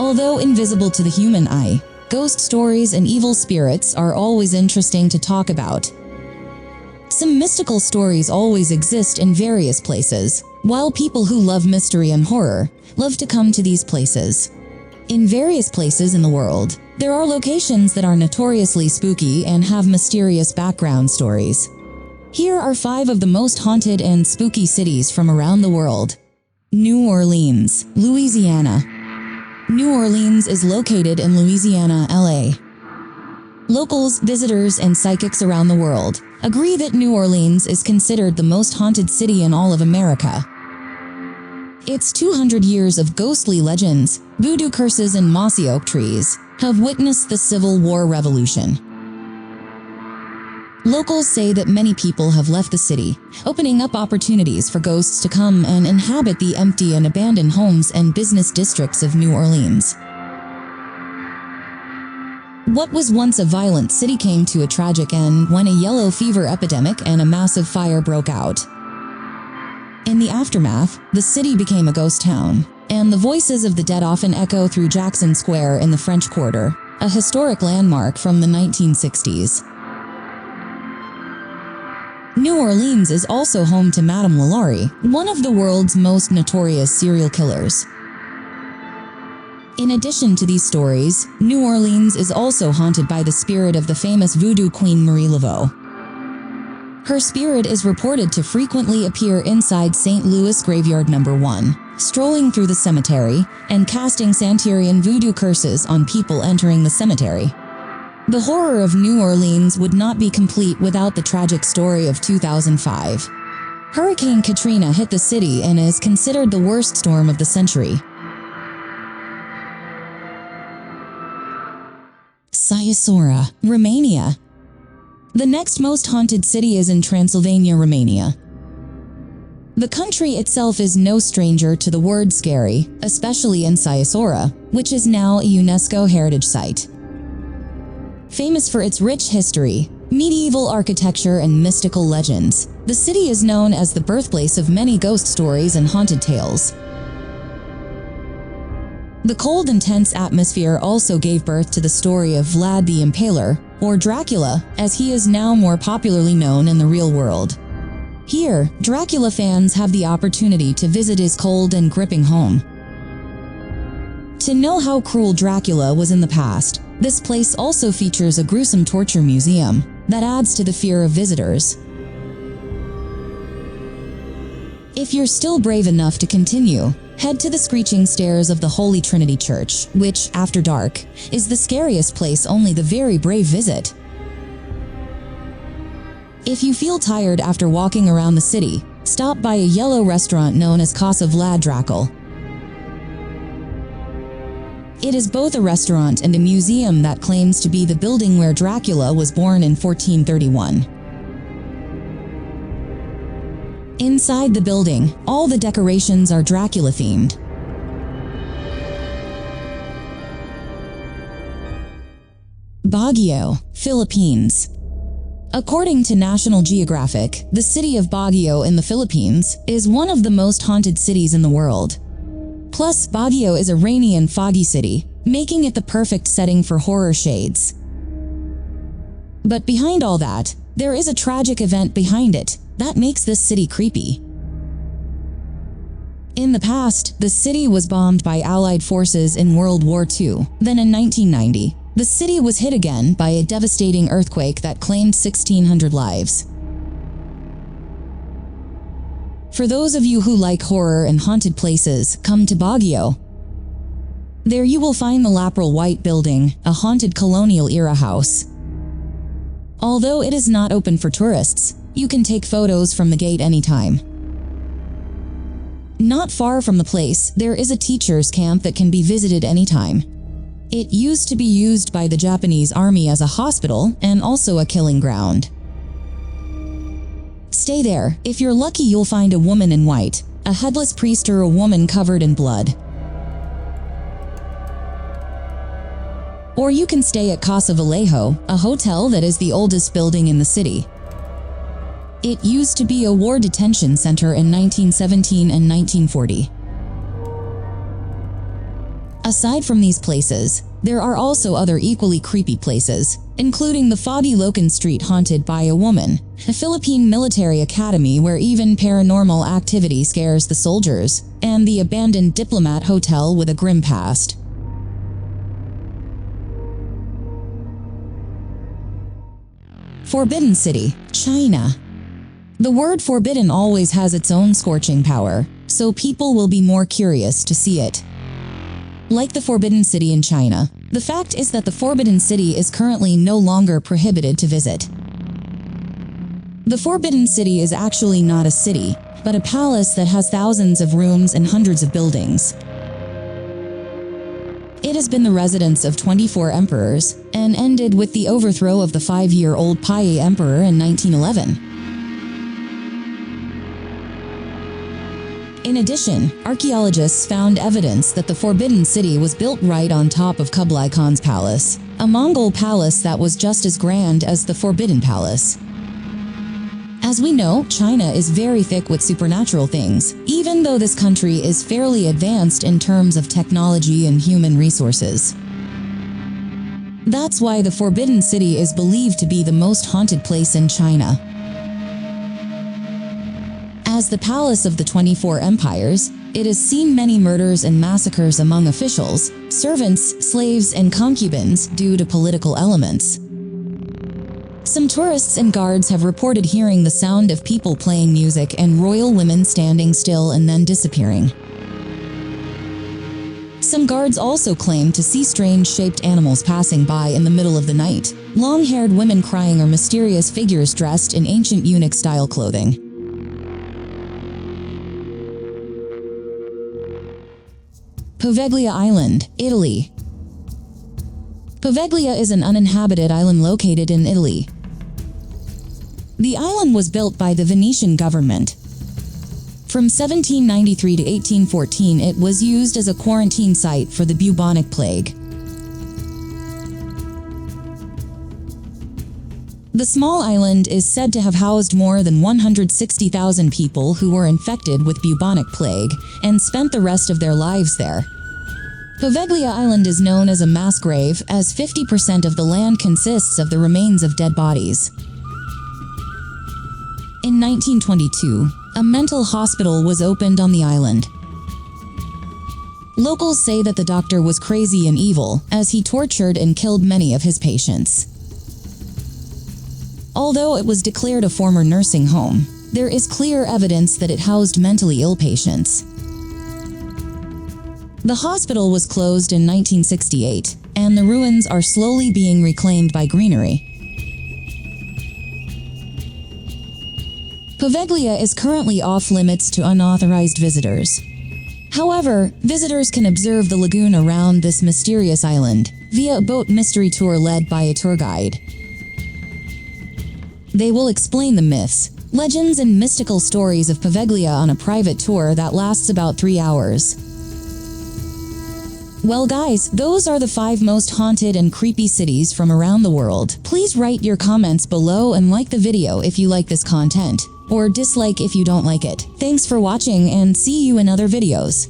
Although invisible to the human eye, ghost stories and evil spirits are always interesting to talk about. Some mystical stories always exist in various places, while people who love mystery and horror love to come to these places. In various places in the world, there are locations that are notoriously spooky and have mysterious background stories. Here are 5 of the most haunted and spooky cities from around the world. New Orleans, Louisiana. New Orleans is located in Louisiana, LA. Locals, visitors, and psychics around the world agree that New Orleans is considered the most haunted city in all of America. Its 200 years of ghostly legends, voodoo curses, and mossy oak trees have witnessed the Civil War revolution. Locals say that many people have left the city, opening up opportunities for ghosts to come and inhabit the empty and abandoned homes and business districts of New Orleans. What was once a violent city came to a tragic end when a yellow fever epidemic and a massive fire broke out. In the aftermath, the city became a ghost town, and the voices of the dead often echo through Jackson Square in the French Quarter, a historic landmark from the 1960s. New Orleans is also home to Madame Lalaurie, one of the world's most notorious serial killers. In addition to these stories, New Orleans is also haunted by the spirit of the famous voodoo queen Marie Laveau. Her spirit is reported to frequently appear inside St. Louis Graveyard No. 1, strolling through the cemetery and casting Santerian voodoo curses on people entering the cemetery. The horror of New Orleans would not be complete without the tragic story of 2005. Hurricane Katrina hit the city and is considered the worst storm of the century. Sighisoara, Romania. The next most haunted city is in Transylvania, Romania. The country itself is no stranger to the word scary, especially in Sighisoara, which is now a UNESCO heritage site. Famous for its rich history, medieval architecture, and mystical legends, the city is known as the birthplace of many ghost stories and haunted tales. The cold and tense atmosphere also gave birth to the story of Vlad the Impaler, or Dracula, as he is now more popularly known in the real world. Here, Dracula fans have the opportunity to visit his cold and gripping home. To know how cruel Dracula was in the past, this place also features a gruesome torture museum that adds to the fear of visitors. If you're still brave enough to continue, head to the screeching stairs of the Holy Trinity Church, which, after dark, is the scariest place only the very brave visit. If you feel tired after walking around the city, stop by a yellow restaurant known as Casa Vlad Dracul. It is both a restaurant and a museum that claims to be the building where Dracula was born in 1431. Inside the building, all the decorations are Dracula-themed. Baguio, Philippines. According to National Geographic, the city of Baguio in the Philippines is one of the most haunted cities in the world. Plus, Baguio is a rainy and foggy city, making it the perfect setting for horror shades. But behind all that, there is a tragic event behind it that makes this city creepy. In the past, the city was bombed by Allied forces in World War II. Then in 1990, the city was hit again by a devastating earthquake that claimed 1,600 lives. For those of you who like horror and haunted places, come to Baguio. There you will find the Laperal White Building, a haunted colonial-era house. Although it is not open for tourists, you can take photos from the gate anytime. Not far from the place, there is a teacher's camp that can be visited anytime. It used to be used by the Japanese army as a hospital and also a killing ground. Stay there. If you're lucky, you'll find a woman in white, a headless priest, or a woman covered in blood. Or you can stay at Casa Vallejo, a hotel that is the oldest building in the city. It used to be a war detention center in 1917 and 1940. Aside from these places, there are also other equally creepy places, including the foggy Locan Street haunted by a woman, a Philippine military academy where even paranormal activity scares the soldiers, and the abandoned Diplomat Hotel with a grim past. Forbidden City, China. The word forbidden always has its own scorching power, so people will be more curious to see it. Like the Forbidden City in China, the fact is that the Forbidden City is currently no longer prohibited to visit. The Forbidden City is actually not a city, but a palace that has thousands of rooms and hundreds of buildings. It has been the residence of 24 emperors, and ended with the overthrow of the 5-year-old Pai Emperor in 1911. In addition, archaeologists found evidence that the Forbidden City was built right on top of Kublai Khan's palace, a Mongol palace that was just as grand as the Forbidden Palace. As we know, China is very thick with supernatural things, even though this country is fairly advanced in terms of technology and human resources. That's why the Forbidden City is believed to be the most haunted place in China. As the palace of the 24 empires, it has seen many murders and massacres among officials, servants, slaves, and concubines due to political elements. Some tourists and guards have reported hearing the sound of people playing music and royal women standing still and then disappearing. Some guards also claim to see strange-shaped animals passing by in the middle of the night, long-haired women crying, or mysterious figures dressed in ancient eunuch-style clothing. Poveglia Island, Italy. Poveglia is an uninhabited island located in Italy. The island was built by the Venetian government. From 1793 to 1814, it was used as a quarantine site for the bubonic plague. The small island is said to have housed more than 160,000 people who were infected with bubonic plague and spent the rest of their lives there. Poveglia Island is known as a mass grave, as 50% of the land consists of the remains of dead bodies. In 1922, a mental hospital was opened on the island. Locals say that the doctor was crazy and evil, as he tortured and killed many of his patients. Although it was declared a former nursing home, there is clear evidence that it housed mentally ill patients. The hospital was closed in 1968, and the ruins are slowly being reclaimed by greenery. Poveglia is currently off-limits to unauthorized visitors. However, visitors can observe the lagoon around this mysterious island via a boat mystery tour led by a tour guide. They will explain the myths, legends, and mystical stories of Poveglia on a private tour that lasts about 3 hours. Well guys, those are the 5 most haunted and creepy cities from around the world. Please write your comments below and like the video if you like this content, or dislike if you don't like it. Thanks for watching and see you in other videos.